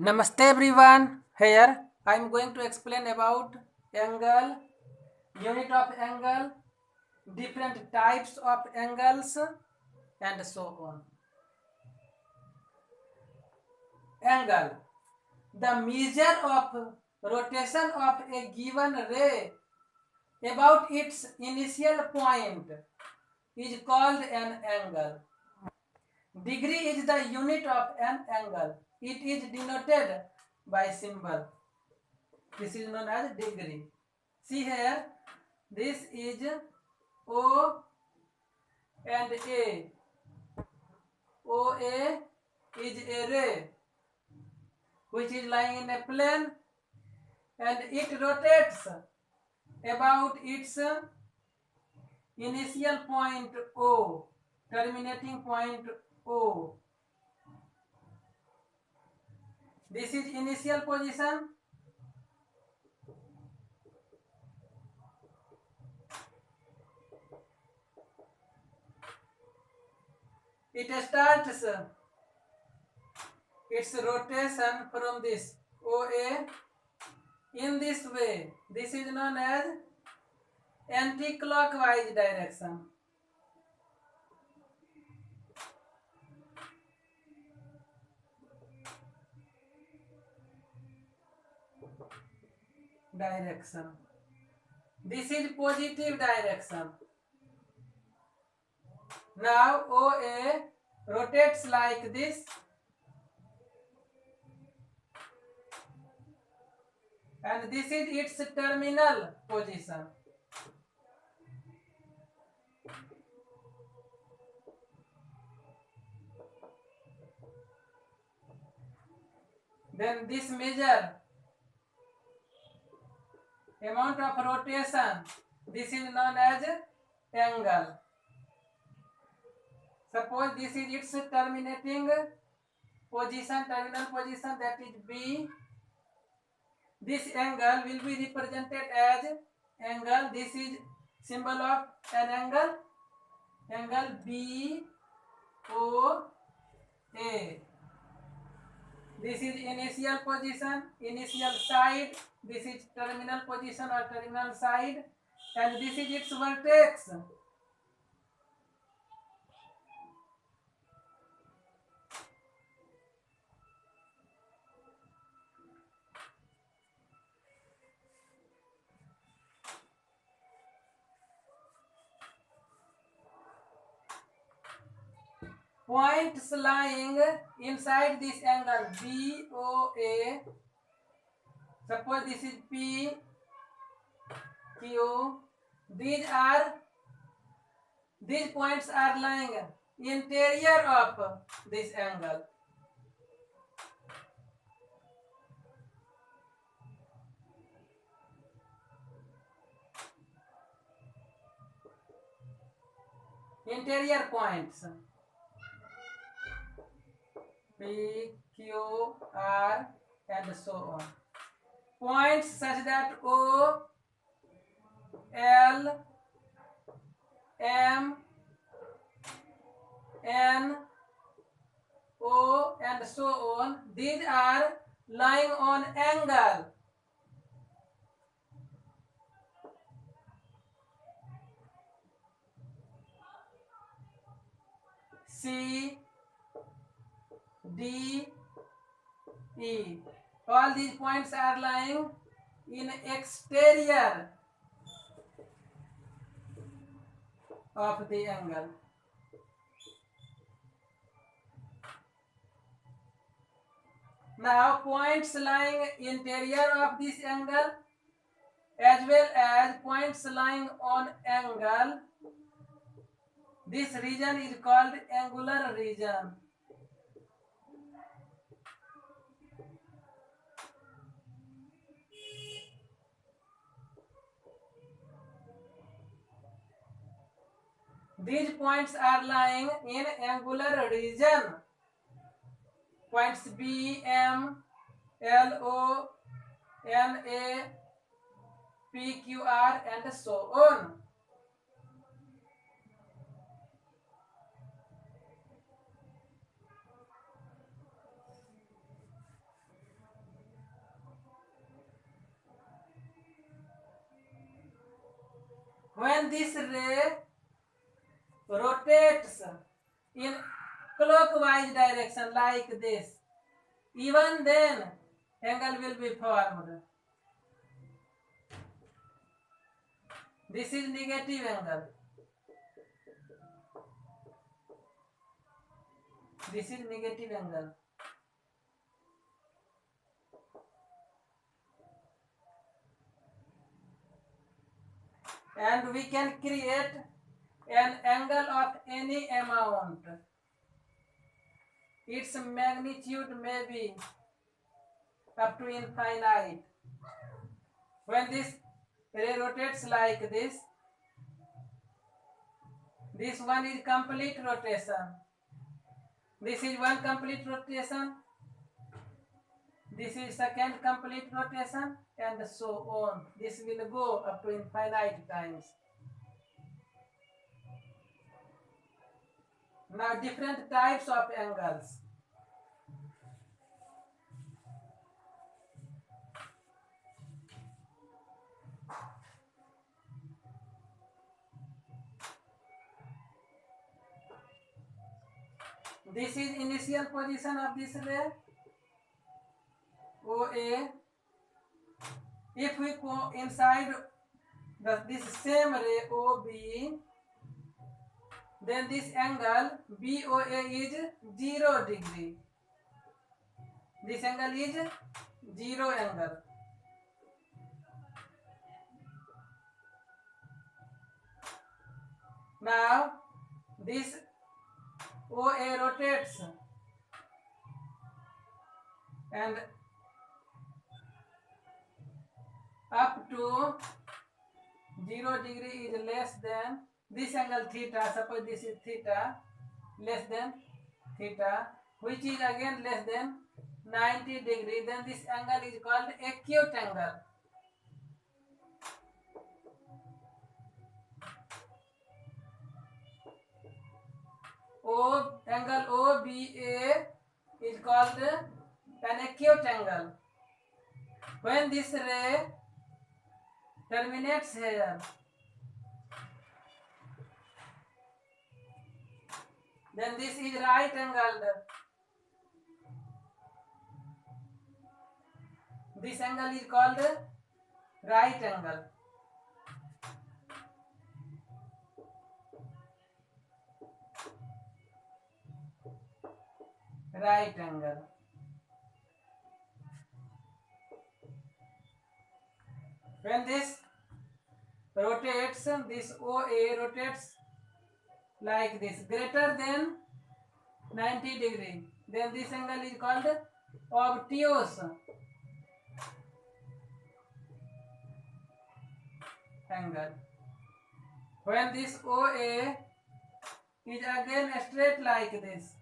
Namaste everyone. Here I am going to explain about angle, unit of angle, different types of angles and so on. Angle. The measure of rotation of a given ray about its initial point is called an angle. Degree is the unit of an angle. It is denoted by symbol. This is known as degree. See here, this is O and A. OA is a ray which is lying in a plane and it rotates about its initial point O, terminating point O. This is initial position. It starts its rotation from this OA in this way. This is known as anti-clockwise direction. This is positive direction. Now OA rotates like this and this is its terminal position. Then this measure amount of rotation. This is known as angle. Suppose this is its terminating position, terminal position, that is B. This angle will be represented as angle. This is symbol of an angle. Angle BOA. This is initial position, initial side. This is terminal position or terminal side, and this is its vertex. Points lying inside this angle BOA. Suppose this is P, Q. These points are lying interior of this angle. Interior points. P, Q, R and so on. Points such that O, L, M, N, O and so on. These are lying on angle. C, D, E. All these points are lying in exterior of the angle. Now points lying interior of this angle as well as points lying on angle. This region is called angular region. These points are lying in angular region. Points B, M, L, O, N, A, P, Q, R and so on. when this ray rotates in clockwise direction like this, even then angle will be formed. This is negative angle. This is negative angle. And we can create an angle of any amount. Its magnitude may be up to infinite. When this ray rotates like this one is complete rotation. This is one complete rotation. This is second complete rotation, and so on. This will go up to infinite times. Now different types of angles. This is initial position of this ray, OA. If we go inside this same ray, OB, then this angle BOA is 0 degree. This angle is 0 angle. Now this OA rotates and up to 0 degree is less than this angle theta. Suppose this is theta, less than theta, which is again less than 90 degree. Then this angle is called acute angle. Angle OBA is called an acute angle. When this ray terminates here, then this is right angled. This angle is called right angle. Right angle. When this rotates, this OA rotates like this, greater than 90 degree, then this angle is called obtuse angle. When this OA is again straight like this,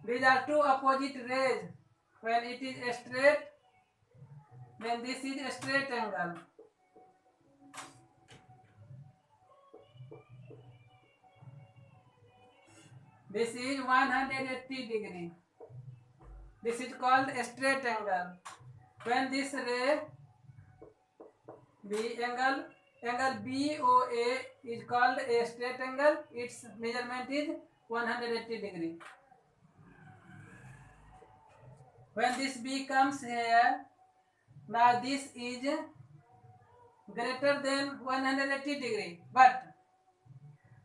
these are two opposite rays. When it is straight, then this is a straight angle. This is 180 degree. This is called a straight angle. When this ray angle BOA is called a straight angle, its measurement is 180 degree. When this B comes here, now this is greater than 180 degree, but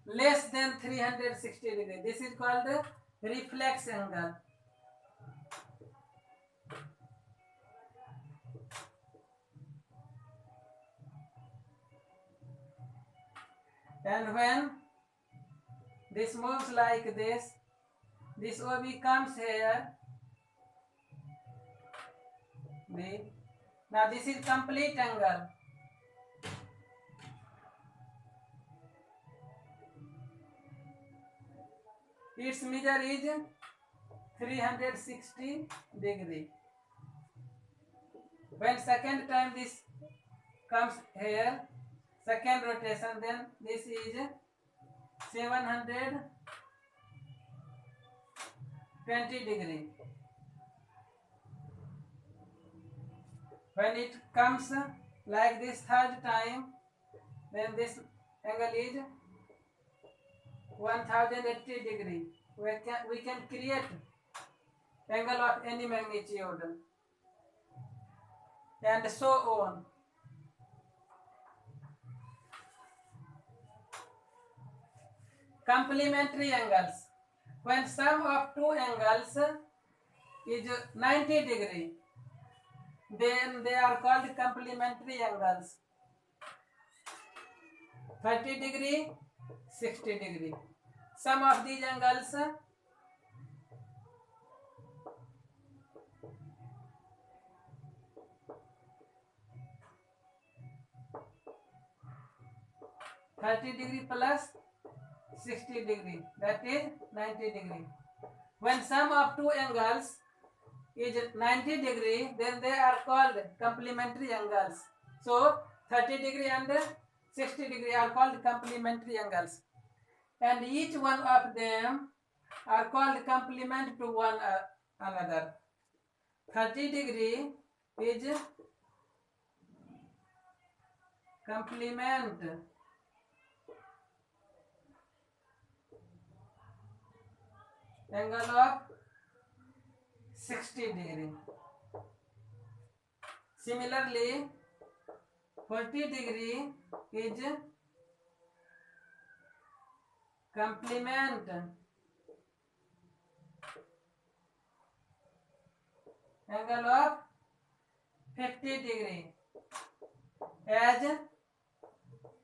less than 360 degree. This is called reflex angle. And when this moves like this OB comes here. Now this is complete angle. Its measure is 360 degree. When second time this comes here, second rotation, then this is 720 degree. When it comes like this third time, then this angle is 1080 degree. We can create angle of any magnitude and so on. Complementary angles. When sum of two angles is 90 degree, then they are called complementary angles. 30 degree, 60 degree. Sum of these angles 30 degree plus 60 degree, that is 90 degree. When sum of two angles is 90 degree, then they are called complementary angles. So 30 degree and 60 degree are called complementary angles, and each one of them are called complement to one another. 30 degree is complement angle of 60 degree. Similarly, 40 degree is complement angle of 50 degree, as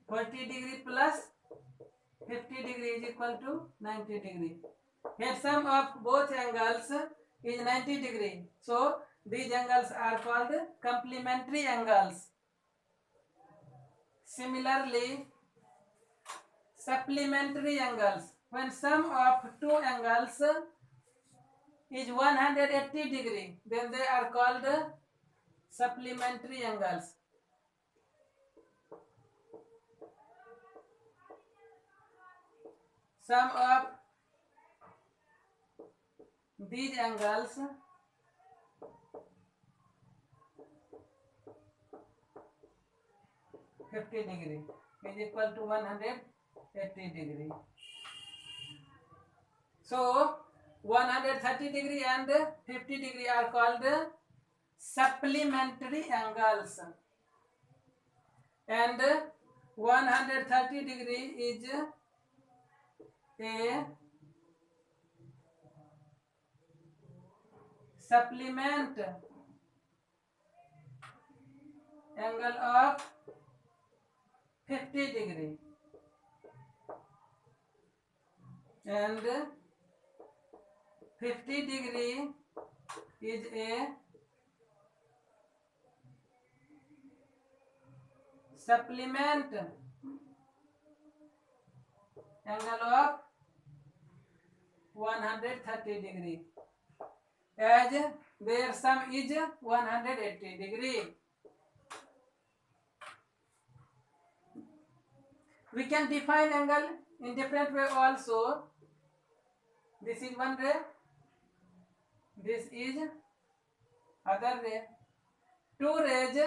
40 degree plus 50 degree is equal to 90 degree. Here sum of both angles is 90 degree. So these angles are called complementary angles. Similarly, supplementary angles. When sum of two angles is 180 degree, then they are called supplementary angles. Sum of these angles (50 degree) is equal to 180 degree. So 130 degree and 50 degree are called supplementary angles, and 130 degree is a supplement angle of 50 degree, and 50 degree is a supplement angle of 130 degree, as their sum is 180 degree. We can define angle in different way also. This is one ray, this is other ray. Two rays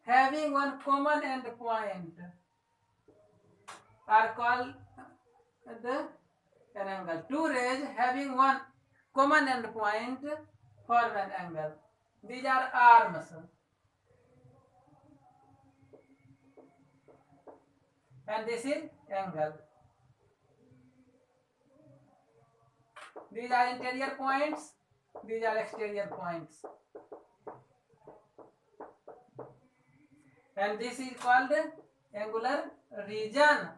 having one common end point are called an angle. Two rays having one common end point form an angle. These are arms, and this is angle. These are interior points, these are exterior points, and this is called angular region.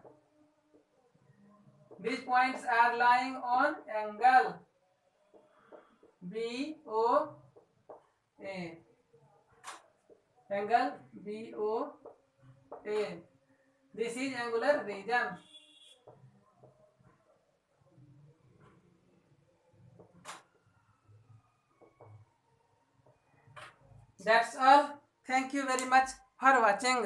These points are lying on angle BOA. Angle BOA. This is angular region. That's all. Thank you very much for watching.